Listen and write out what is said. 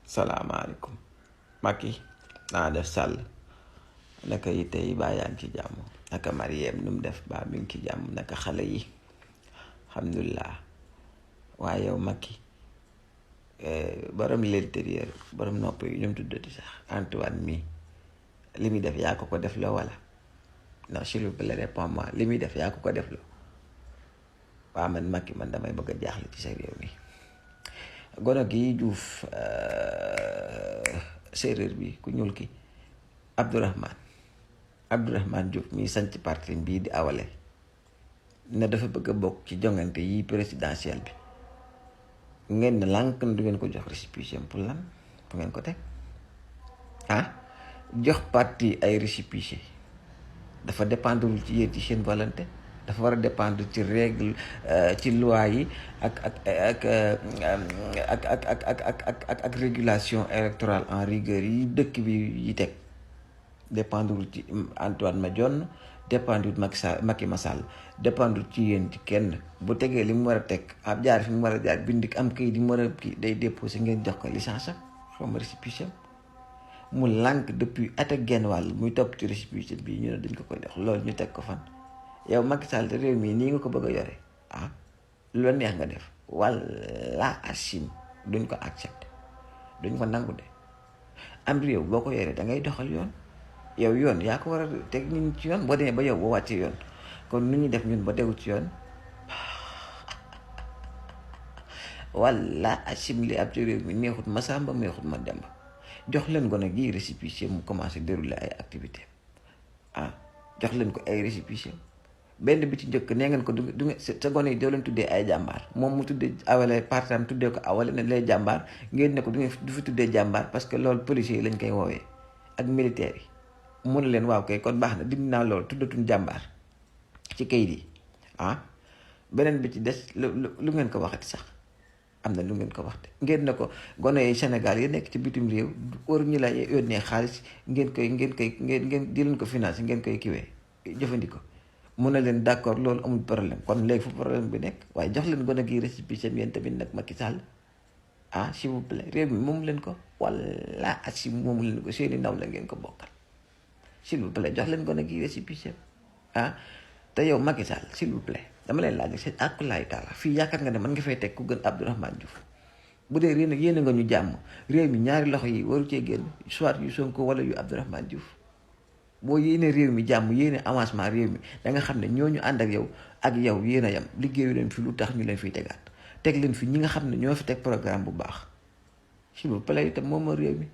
salaamaaleykum Macky naa def Sall naka yi tey baa yaa ngi ci jàmm naka Mariem nu mu def baa mi ngi ci jàmm naka xale yi alhamdulilah waaye yow Macky borom l'intérieur borom nopp yi ñu mu tuddati sax Antoine mi li muy def yaa ko def la wala non s'il vous plaît réponds-moi li muy def yaa ko def la waa man Macky man damay bëgg a jaaxle ci sa réew mi gono gi Juuf séeréer bi ku ñuul ki Abdourahmane Diouf mi sanc parti bii di awale ne dafa bëgg a bokk ci jongante yi présidentielle bi ngeen ne lànk na du ngeen ko jox récépissé pour lan fu ngeen ko teg jox parti ay récépissé dafa dépendre ci yéen ci seen volonté dafa war a dépendre ci règle ci loi yi ak régulation électorale en rigueur yi dëkk bi yi teg dépendre ci Antoine Madione dépendre Macky Sall dépendre ci yéen ci kenn bu tegee li mu war a teg ab jaar fi mu war a jaar bind am kayit di mu war a kii day déposé ngeen jox ko licence am xaw ma récépissé mu lànk depuis at ak genn wàll muy topp ci récépissé bi ñu ne dañ ko koy jox loolu ñu teg ko fan. yow Macky Sall te réew mii nii nga ko bëgg a yore lu la neex nga def wala asim duñ ko accepté duñ ko nangu de am réew boo ko yoree da ngay doxal yoon yow yoon yaa ko war a teg ñun ci yoon boo demee ba yow boo wàccee yoon kon nu ñuy def ñun ba tegu ci yoon wala asim li ab ci réew mi neexut ma sàmba neexut ma demba jox leen ko nag yi récépissé mu commencé dérouler ay activité jox leen ko ay récépissé benn bi ci njëkk nee ngeen ko du ngeen sa gone yi doo leen tuddee ay jàmbaar moom mu tuddee awale partam tuddee ko awale ne lay jàmbaar ngeen ne ko du fi tuddee jàmbaar parce que loolu policiers yi lañ koy woowee ak militaires yi mu ne leen waaw kay kon baax na dindi naa loolu tuddatuñ jàmbaar ci kayit yi beneen bi ci des lu ngeen ko waxati sax am na lu ngeen ko waxte ngeen ne ko gone yi Sénégal yi nekk ci bitim réew war ñu la yónnee xaalis ngeen di leen ko financé ngeen koy kiwee jëfandikoo mun na leen d'accord loolu amul problème kon léegi fu problème bi nekk waaye jox leen gone gi récépissé yéen tamit nag Macky Sall s'il vous plaît réew mi moom leen ko wala si moomu leen ko seeni ndaw la ngeen ko bokkal s'il vous plaît jox leen gone gi récépissé te yow Macky Sall s'il vous plaît dama leen laaj seen akulaay taala fii yaakaar nga ne mën nga fay teg ku gën Abdourahmane Diouf bu dee réew nag yéen nga ñu jàmm réew mi ñaari loxo yi waru cee génn soit yu Sonko wala yu Abdourahmane Diouf boo yéene réew mi jàmm yéene avancement réew mi da nga xam ne ñooñu ànd ak yow yéen a yam liggéeyu leen fi lu tax ñu leen fiy tegaat teg leen fi ñi nga xam ne ñoo fi teg programme bu baax s'il vous plaît itam moom réew mi